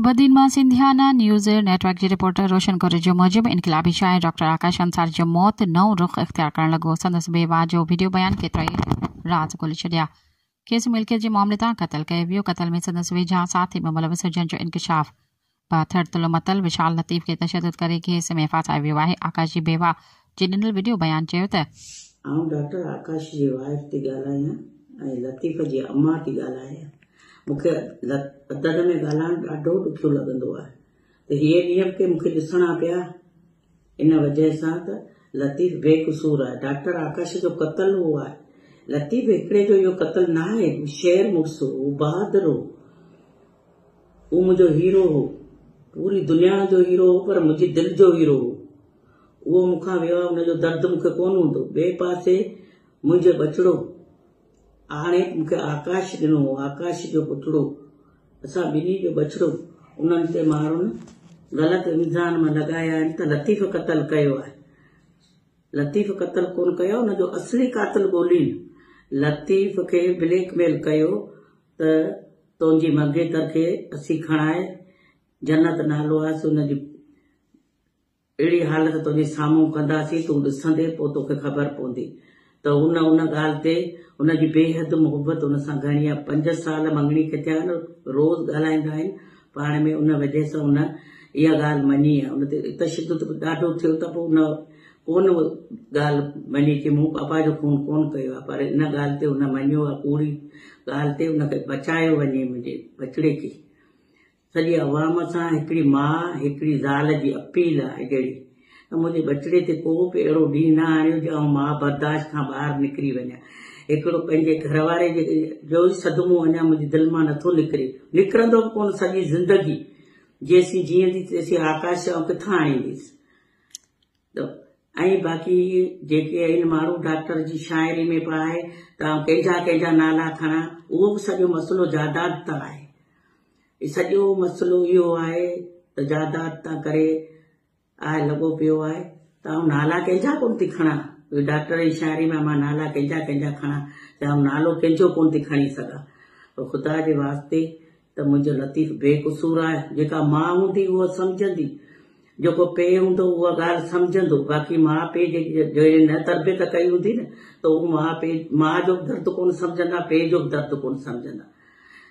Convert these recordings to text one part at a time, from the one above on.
बदीन मां सिंधियाना news network जी reporter रोशन कौर जो मूजिब इनकलाबी शायर डॉक्टर आकाश अंसार जो मौत नओं रुख इख्तियार करण लॻो। संदसि बेवा जो वीडियो बयान केतिरा राज ॻोल्हे छॾिया। खेसि मिल्कियत जे मामले तां क़तल कयो वियो। क़तल में संदसि वेझा साथी में मुलविस हुजण जो इंकशाफ। बाथड़ तुलमतल विशाल लतीफ़ खे तशदुद करे खेसि में फासायो वियो आहे। आकाश जी बेवा जे ॾिनल वीडियो बयान चयो त आउं डॉक्टर आकाश जी वाइफ थी ॻाल्हायां ऐं लतीफ़ जी अम्मा थी ॻाल्हायां। मूंखे अदद में ॻाल्हाइण ॾाढो ॾुखियो लॻंदो आहे त इहे ॾींहं के मूंखे ॾिसणा पिया इन वजह सां त लतीफ़ बेक़सूर आहे। डॉक्टर आकाश जो क़तल उहो आहे। लतीफ़ हिकिड़े जो इहो क़तल न आहे। शेर मुड़ुसु हो, बहादुर हो, उहो मुंहिंजो हीरो हो, पूरी दुनिया जो हीरो हो, पर मुंहिंजी दिलि जो हीरो हो। उहो मूंखां वियो आहे, हुनजो दर्द मूंखे कोन हूंदो। ॿिए पासे मुंहिंजो बचिड़ो हाणे मूंखे आकाश ॾिनो, आकाश जो पुटड़ो, असां ॿिन्ही जो बचिड़ो, उन्हनि ते माण्हुनि ग़लति इल्ज़ाम लॻाया आहिनि त लतीफ़ क़तल कयो आहे। लतीफ़ क़तल कोन कयो, हुनजो असली कातिल ॻोल्हीनि। लतीफ़ खे ब्लैकमेल कयो त तुंहिंजी मंगेतर खे असीं खणाए जन्नत नालो आहे, हुनजी अहिड़ी हालत तुंहिंजे साम्हूं कंदासीं, तूं ॾिसंदे पोइ तोखे ख़बर पवंदी। त उन ॻाल्हि ते हुनजी बेहद मोहबत हुन सां घणी आहे। 5 साल मंगणी खे थिया आहिनि, रोज़ ॻाल्हाईंदा आहिनि पाण में। उन वजह सां हुन इहा ॻाल्हि मञी आहे। हुन ते तशदुद ॾाढो थियो त पोइ हुन कोन ॻाल्हि मञी कि मूं पापा जो खून कोन कयो आहे, पर इन ॻाल्हि ते हुन मञियो आहे। पूरी ॻाल्हि ते हुनखे बचायो वञे, मुंहिंजे बचिड़े खे। सॼी अवाम सां हिकिड़ी माउ हिकिड़ी ज़ाल जी अपील आहे जहिड़ी त मुंहिंजे बचिड़े ते को बि अहिड़ो ॾींहुं न आणियो जो मां बर्दाश्त खां ॿाहिरि निकिरी वञा। हिकिड़ो पंहिंजे घरवारे जो ई सदमो अञा मुंहिंजी दिलि मां नथो निकिरे, निकिरंदो बि कोन सॼी ज़िंदगी। जेसीं जीअंदी तेसीं आकाश ऐं किथां आणींदीसि। ऐं बाक़ी जेके आहिनि माण्हू डॉक्टर जी शाइरी में पाए त कंहिंजा कंहिंजा नाला खणा, उहो बि सॼो मसइलो जाइदाद तां आहे। सॼो मसइलो इहो आहे त जाइदाद तां करे आहे लॻो पियो आहे त आउं नाला कंहिंजा कोन थी खणा। डॉक्टर जी शाइरी में मां नाला कंहिंजा कंहिंजा खणा त आउं नालो कंहिंजो कोन थी खणी सघां। पर ख़ुदा जे वास्ते त मुंहिंजो लतीफ़ बेक़सूर आहे। जेका माउ हूंदी उहा सम्झंदी, जेको पीउ हूंदो उहा ॻाल्हि सम्झंदो। बाक़ी माउ पीउ जे न तरबियत कई हूंदी न त उहो माउ जो बि दर्द कोन सम्झंदा, पीउ जो बि दर्द कोन सम्झंदा।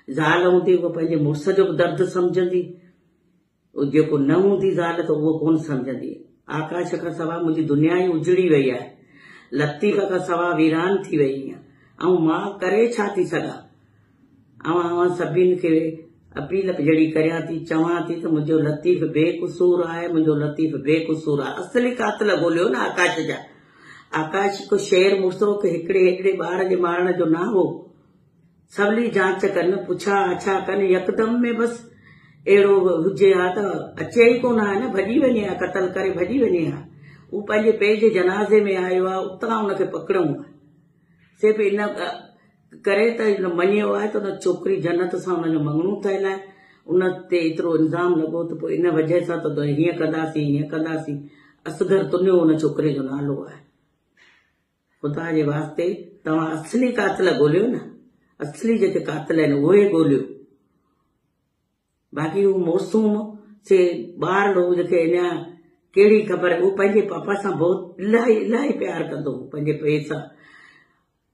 ज़ाल हूंदी उहा पंहिंजे मुड़ुस जो बि दर्द सम्झंदी, जेको न हूंदी ज़ाल त उहो कोन सम्झंदी। आकाश खां सवाइ मुंहिंजी दुनिया ई उजड़ी वई आहे। लतीफ़ खां सवाइ वीरान थी वई आहियां। ऐं मां करे छा थी सघां। ऐं सभिनि खे अपील जहिड़ी करियां थी, चवां थी त मुंहिंजो लतीफ़ बेक़सूर आहे, मुंहिंजो लतीफ़ बेक़सूर आहे। असली कातिल ॻोल्हियो न आकाश जा। आकाश को शेर मुड़ुसो के हिकिड़े ॿार जे मारण जो न हो। सवली जांच कनि, पुछा अछा कनि, यकदम में बसि अहिड़ो हुजे हा त अचे ई कोन आहे न, भॼी वञे हा, क़तल करे भॼी वञे हा। हू पंहिंजे पीउ जे जनाज़े में आयो आहे, उतां हुनखे पकड़ूं सिर्फ़ु इन करे त मञियो आहे त हुन छोकिरी जन्नत सां हुनजो मङणो थियल आहे। उन ते एतिरो इल्ज़ाम लॻो त पोइ इन वजह सां त हीअं कंदासीं हीअं कंदासीं। असगर तुनियो हुन छोकिरे जो नालो आहे। ख़ुदा जे वास्ते तव्हां असली कातिल ॻोल्हियो न, असली जेके कातिल आहिनि उहे ॻोल्हियो। बाक़ी हू मौसूम से ॿार हो जेके अञा कहिड़ी ख़बर, उहो पंहिंजे पापा सां बहुत इलाही इलाही प्यार कंदो हो, पंहिंजे पीउ सां।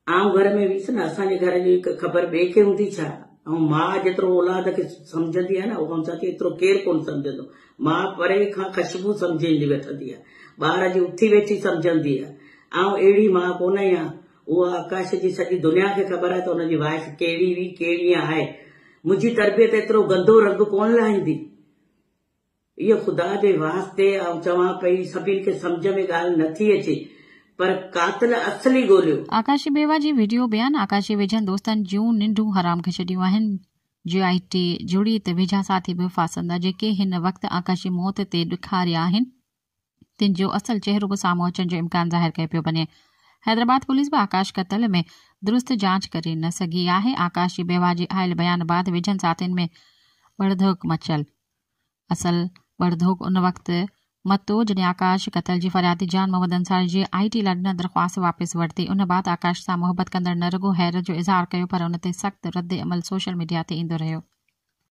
आउं घर में वियुसि न, असांजे घर जी ख़बर ॿिए खे हूंदी छा। ऐं माउ जेतिरो औलाद खे सम्झंदी आहे न, उहो साथी एतिरो केरु कोन सम्झंदो। माउ परे खां ख़ुशबू सम्झी वठंदी आहे, ॿार जी उथी वेठी सम्झंदी आहे। ऐं अहिड़ी माउ कोन ई आहे। उहा आकाश जी सॼी दुनिया खे ख़बर आहे त हुनजी वाइफ कहिड़ी हुई कहिड़ी आहे। मुंहिंजी तरबियत एतिरो गंदो रंग कोन लाहींदी। इहो ख़ुदा जे वास्ते ऐं चवां पई सभिनि खे सम्झ में ॻाल्हि नथी अचे, पर कातिल असली ॻोल्हियो। आकाशी बेवा जी वीडियो बयान। आकाशी वेझनि दोस्तनि जूं निंडूं हराम खे छॾियूं आहिनि। GIT जुड़ी ते वेझा साथी बि फासंदा जेके हिन वक़्तु आकाशी मौत ते ॾुखारिया आहिनि, तिन जो असल चेहरो बि साम्हूं अचण जो इम्कान ज़ाहिर कयो पियो वञे। हैदराबाद पुलिस बि आकाश क़तल में दुरुस्त जांच करे न सघी आहे। आकाशी बेवा जे आयल बयान बाद वेझनि साथियुनि में बड़धोक मचल। असल बड़धोक उन वक़्तु मतो जॾहिं आकाश क़तल जी फरियादी जान मोहम्मद अंसारी जी IT लाइ ॾिनल दरख़्वास्त वापसि वरिती। उन बाद आकाश सां मुहबत कंदड़ न रुगो हैरत जो इज़हार कयो, पर उन ते सख़्तु रद्द अमल सोशल मीडिया ते ईंदो रहियो।